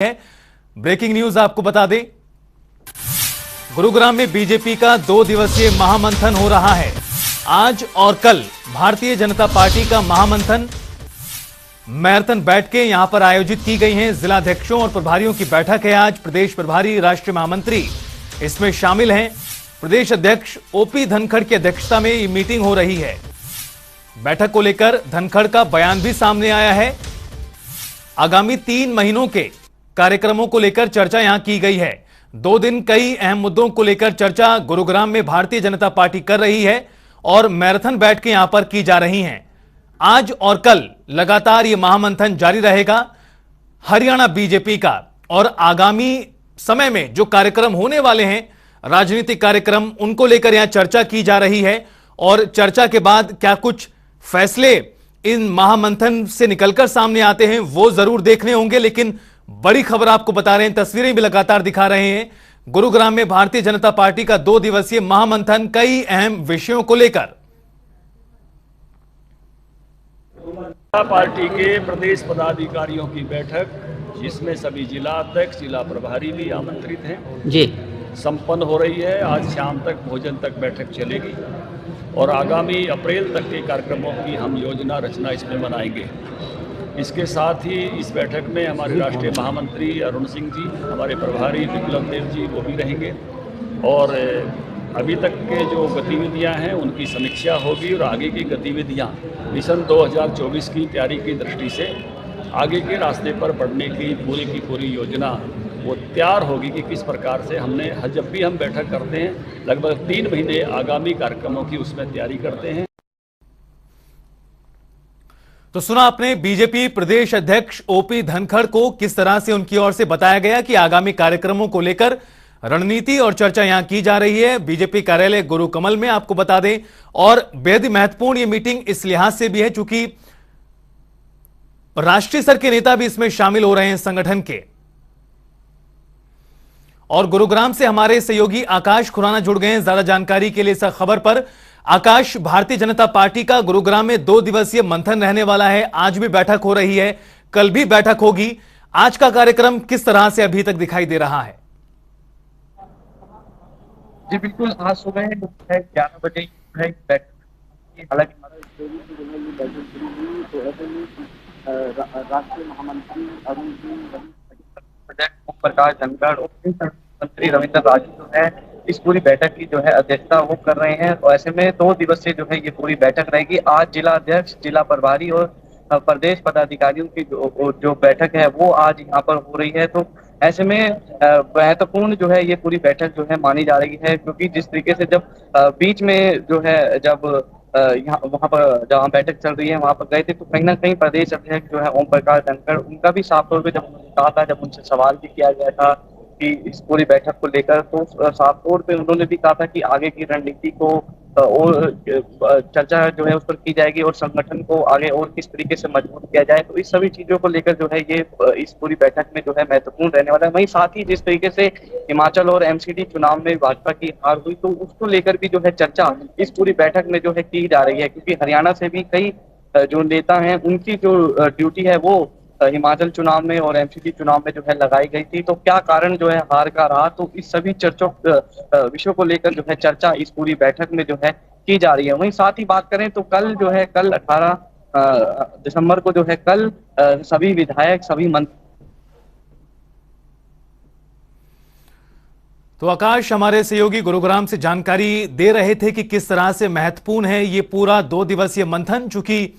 है। Breaking news आपको बता दें, गुरुग्राम में बीजेपी का 2 दिवसीय महामंथन हो रहा है। आज और कल भारतीय जनता पार्टी का महामंथन मैराथन बैठकें यहां पर आयोजित की गई हैं। जिलाध्यक्षों और प्रभारियों की बैठक है आज। प्रदेश प्रभारी, राष्ट्रीय महामंत्री इसमें शामिल हैं। प्रदेश अध्यक्ष ओपी धनखड़ की अध्यक्षता में ये मीटिंग हो रही है। बैठक को लेकर धनखड़ का बयान भी सामने आया है। आगामी 3 महीनों के कार्यक्रमों को लेकर चर्चा यहां की गई है। 2 दिन कई अहम मुद्दों को लेकर चर्चा गुरुग्राम में भारतीय जनता पार्टी कर रही है और मैराथन बैठकें यहां पर की जा रही हैं। आज और कल लगातार यह महामंथन जारी रहेगा हरियाणा बीजेपी का, और आगामी समय में जो कार्यक्रम होने वाले हैं, राजनीतिक कार्यक्रम, उनको लेकर यहां चर्चा की जा रही है। और चर्चा के बाद क्या कुछ फैसले इन महामंथन से निकलकर सामने आते हैं वो जरूर देखने होंगे। लेकिन बड़ी खबर आपको बता रहे हैं, तस्वीरें भी लगातार दिखा रहे हैं। गुरुग्राम में भारतीय जनता पार्टी का 2 दिवसीय महामंथन कई अहम विषयों को लेकर। पार्टी के प्रदेश पदाधिकारियों की बैठक, जिसमें सभी जिला अध्यक्ष, जिला प्रभारी भी आमंत्रित हैं जी, संपन्न हो रही है। आज शाम तक, भोजन तक बैठक चलेगी और आगामी अप्रैल तक के कार्यक्रमों की हम योजना रचना इसमें बनाएंगे। इसके साथ ही इस बैठक में हमारे राष्ट्रीय महामंत्री अरुण सिंह जी, हमारे प्रभारी विप्लव देव जी, वो भी रहेंगे और अभी तक के जो गतिविधियां हैं उनकी समीक्षा होगी और आगे की गतिविधियां मिशन 2024 की तैयारी की दृष्टि से आगे के रास्ते पर बढ़ने की पूरी योजना वो तैयार होगी कि किस प्रकार से हमने जब भी हम बैठक करते हैं लगभग 3 महीने आगामी कार्यक्रमों की उसमें तैयारी करते हैं। तो सुना आपने बीजेपी प्रदेश अध्यक्ष ओपी धनखड़ को किस तरह से उनकी ओर से बताया गया कि आगामी कार्यक्रमों को लेकर रणनीति और चर्चा यहां की जा रही है। बीजेपी कार्यालय गुरु कमल में आपको बता दें, और बेहद महत्वपूर्ण ये मीटिंग इस लिहाज से भी है चूंकि राष्ट्रीय स्तर के नेता भी इसमें शामिल हो रहे हैं संगठन के। और गुरुग्राम से हमारे सहयोगी आकाश खुराना जुड़ गए हैं ज्यादा जानकारी के लिए इस खबर पर। आकाश, भारतीय जनता पार्टी का गुरुग्राम में 2 दिवसीय मंथन रहने वाला है। आज भी बैठक हो रही है, कल भी बैठक होगी। आज का कार्यक्रम किस तरह से अभी तक दिखाई दे रहा है? जी बिल्कुल, आज सुबह 11 बजे बैठक, हालांकि राष्ट्रीय महामंत्री अरुण सिंह, ओम प्रकाश धनखड़ और मंत्री रविंद्र राजू जो है इस पूरी बैठक की जो है अध्यक्षता वो कर रहे हैं। और ऐसे में 2 दिवसीय जो है ये पूरी बैठक रहेगी। आज जिला अध्यक्ष, जिला प्रभारी और प्रदेश पदाधिकारियों की जो बैठक है वो आज यहाँ पर हो रही है। तो ऐसे में महत्वपूर्ण जो है ये पूरी बैठक जो है मानी जा रही है, क्योंकि जिस तरीके से जब बीच में जो है जब यहाँ वहाँ पर जहाँ बैठक चल रही है वहाँ पर गए थे, तो कहीं ना कहीं प्रदेश अध्यक्ष जो है ओम प्रकाश धनखड़, उनका भी साफ तौर पर जब उन्होंने कहा था, जब उनसे सवाल भी किया गया था कि इस पूरी बैठक को लेकर, तो साफ तौर पे उन्होंने भी कहा था कि आगे की रणनीति को और चर्चा जो है उस पर की जाएगी और संगठन को आगे और किस तरीके से मजबूत किया जाए। तो इस सभी चीजों को लेकर जो है ये इस पूरी बैठक में जो है महत्वपूर्ण रहने वाला है। वहीं साथ ही जिस तरीके से हिमाचल और एमसीडी चुनाव में भाजपा की हार हुई, तो उसको लेकर भी जो है चर्चा इस पूरी बैठक में जो है की जा रही है, क्योंकि हरियाणा से भी कई जो नेता हैं उनकी जो ड्यूटी है वो हिमाचल चुनाव में और एमसीडी चुनाव में जो है लगाई गई थी। तो क्या कारण जो है हार का रहा, तो इस सभी विषयों को लेकर जो है चर्चा इस पूरी बैठक में जो है की जा रही है। वहीं साथ ही बात करें तो कल जो है, कल 18 दिसंबर को जो है कल सभी विधायक, सभी मंत्री। तो आकाश, हमारे सहयोगी गुरुग्राम से जानकारी दे रहे थे कि किस तरह से महत्वपूर्ण है ये पूरा 2 दिवसीय मंथन, चूंकि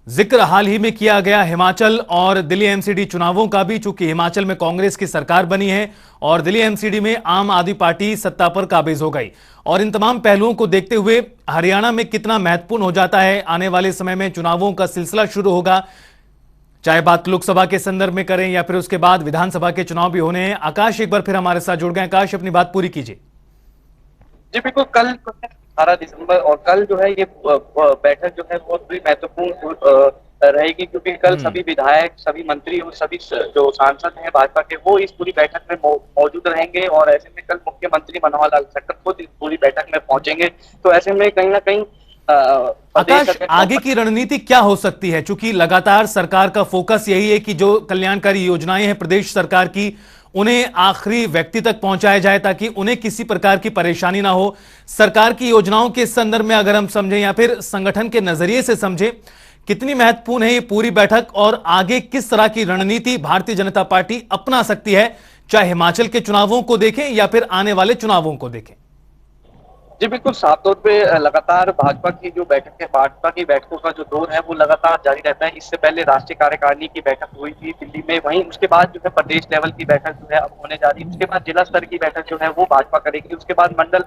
जिक्र हाल ही में किया गया हिमाचल और दिल्ली एमसीडी चुनावों का भी, चूंकि हिमाचल में कांग्रेस की सरकार बनी है और दिल्ली एमसीडी में आम आदमी पार्टी सत्ता पर काबिज हो गई। और इन तमाम पहलुओं को देखते हुए हरियाणा में कितना महत्वपूर्ण हो जाता है, आने वाले समय में चुनावों का सिलसिला शुरू होगा, चाहे बात लोकसभा के संदर्भ में करें या फिर उसके बाद विधानसभा के चुनाव भी होने हैं। आकाश एक बार फिर हमारे साथ जुड़ गए। आकाश, अपनी बात पूरी कीजिए। जी बिल्कुल, कल 18 दिसंबर और कल जो है ये बैठक जो है बहुत ही महत्वपूर्ण रहेगी, क्योंकि कल सभी विधायक, सभी मंत्री और सभी जो सांसद हैं भाजपा के, वो इस पूरी बैठक में मौजूद रहेंगे। और ऐसे में कल मुख्यमंत्री मनोहर लाल खट्टर खुद इस पूरी बैठक में पहुंचेंगे। तो ऐसे में कहीं ना कहीं आकाश, आगे की रणनीति क्या हो सकती है? चूंकि लगातार सरकार का फोकस यही है कि जो कल्याणकारी योजनाएं हैं प्रदेश सरकार की, उन्हें आखिरी व्यक्ति तक पहुंचाया जाए ताकि उन्हें किसी प्रकार की परेशानी ना हो। सरकार की योजनाओं के संदर्भ में अगर हम समझें या फिर संगठन के नजरिए से समझें, कितनी महत्वपूर्ण है ये पूरी बैठक और आगे किस तरह की रणनीति भारतीय जनता पार्टी अपना सकती है, चाहे हिमाचल के चुनावों को देखें या फिर आने वाले चुनावों को देखें? जी बिल्कुल, साफ तौर पे लगातार भाजपा की जो बैठक है, भाजपा की बैठकों का जो दौर है वो लगातार जारी रहता है। इससे पहले राष्ट्रीय कार्यकारिणी की बैठक हुई थी दिल्ली में, वहीं उसके बाद जो है प्रदेश लेवल की बैठक जो है अब होने जा रही है। उसके बाद जिला स्तर की बैठक जो है वो भाजपा करेगी, उसके बाद मंडल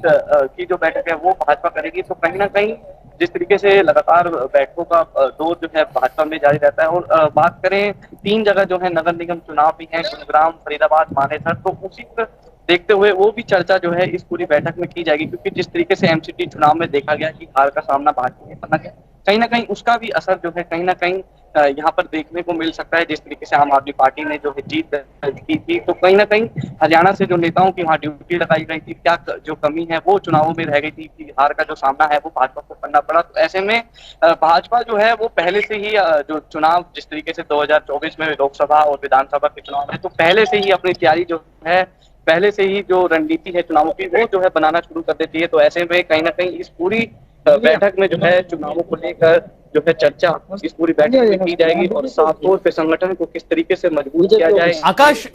की जो बैठक है वो भाजपा करेगी। तो कहीं ना कहीं जिस तरीके से लगातार बैठकों का दौर जो है भाजपा में जारी रहता है। और बात करें 3 जगह जो है नगर निगम चुनाव भी है, गुरुग्राम, फरीदाबाद, मानेसर, तो उसी को देखते हुए वो भी चर्चा जो है इस पूरी बैठक में की जाएगी। क्योंकि जिस तरीके से एमसीडी चुनाव में देखा गया कि हार का सामना भाजपा ने करना है, कहीं ना कहीं उसका भी असर जो है कहीं ना कहीं यहाँ पर देखने को मिल सकता है। जिस तरीके से आम आदमी पार्टी ने जो है जीत दर्ज की थी, तो कहीं ना कहीं हरियाणा से जो नेताओं की वहाँ ड्यूटी लगाई गई थी, क्या जो कमी है वो चुनावों में रह गई थी कि हार का जो सामना है वो भाजपा को करना पड़ा। तो ऐसे में भाजपा जो है वो पहले से ही जो चुनाव जिस तरीके से 2024 में लोकसभा और विधानसभा के चुनाव है, तो पहले से ही अपनी तैयारी जो है, पहले से ही जो रणनीति है चुनावों की वो जो है बनाना शुरू कर देती है। तो ऐसे में कहीं ना कहीं इस पूरी बैठक में जो है चुनावों को लेकर जो है चर्चा इस पूरी बैठक में की जाएगी और साफ तौर पे संगठन को किस तरीके से मजबूत किया जाए। आकाश,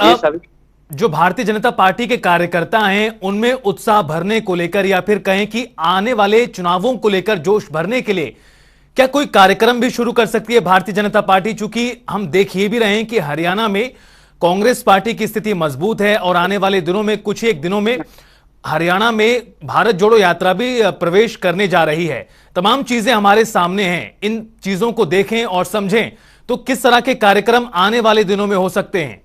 जो भारतीय जनता पार्टी के कार्यकर्ता हैं उनमें उत्साह भरने को लेकर या फिर कहें कि आने वाले चुनावों को लेकर जोश भरने के लिए क्या कोई कार्यक्रम भी शुरू कर सकती है भारतीय जनता पार्टी? चूंकि हम देख ये भी रहे हैं कि हरियाणा में कांग्रेस पार्टी की स्थिति मजबूत है और आने वाले दिनों में कुछ एक दिनों में हरियाणा में भारत जोड़ो यात्रा भी प्रवेश करने जा रही है। तमाम चीजें हमारे सामने हैं, इन चीजों को देखें और समझें तो किस तरह के कार्यक्रम आने वाले दिनों में हो सकते हैं?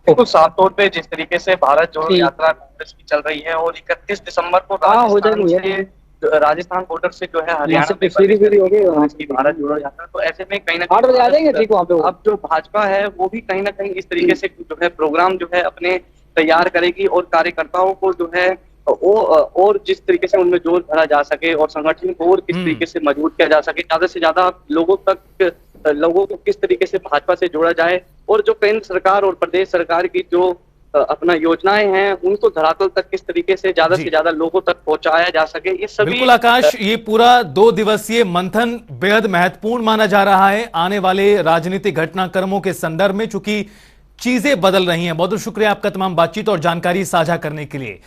बिल्कुल, साफ तौर पे जिस तरीके से भारत जोड़ो यात्रा कांग्रेस की चल रही है और 31 दिसंबर को राजस्थान बॉर्डर से जो है हरियाणा में भारत जोड़ो यात्रा, तो ऐसे में कहीं ना कहीं अब जो भाजपा है वो भी कहीं ना कहीं इस तरीके से जो है प्रोग्राम जो है अपने तैयार करेगी और कार्यकर्ताओं को जो है और जिस तरीके से उनमें जोर भरा जा सके और संगठन को और किस तरीके से मजबूत किया जा सके, ज्यादा से ज्यादा लोगों को किस तरीके से भाजपा से जोड़ा जाए और जो केंद्र सरकार और प्रदेश सरकार की जो अपना योजनाएं हैं उनको धरातल तक किस तरीके से ज्यादा लोगों तक पहुंचाया जा सके, ये सभी। बिल्कुल आकाश, ये पूरा 2 दिवसीय मंथन बेहद महत्वपूर्ण माना जा रहा है आने वाले राजनीतिक घटनाक्रमों के संदर्भ में, चूंकि चीजें बदल रही हैं। बहुत बहुत शुक्रिया आपका तमाम बातचीत और जानकारी साझा करने के लिए।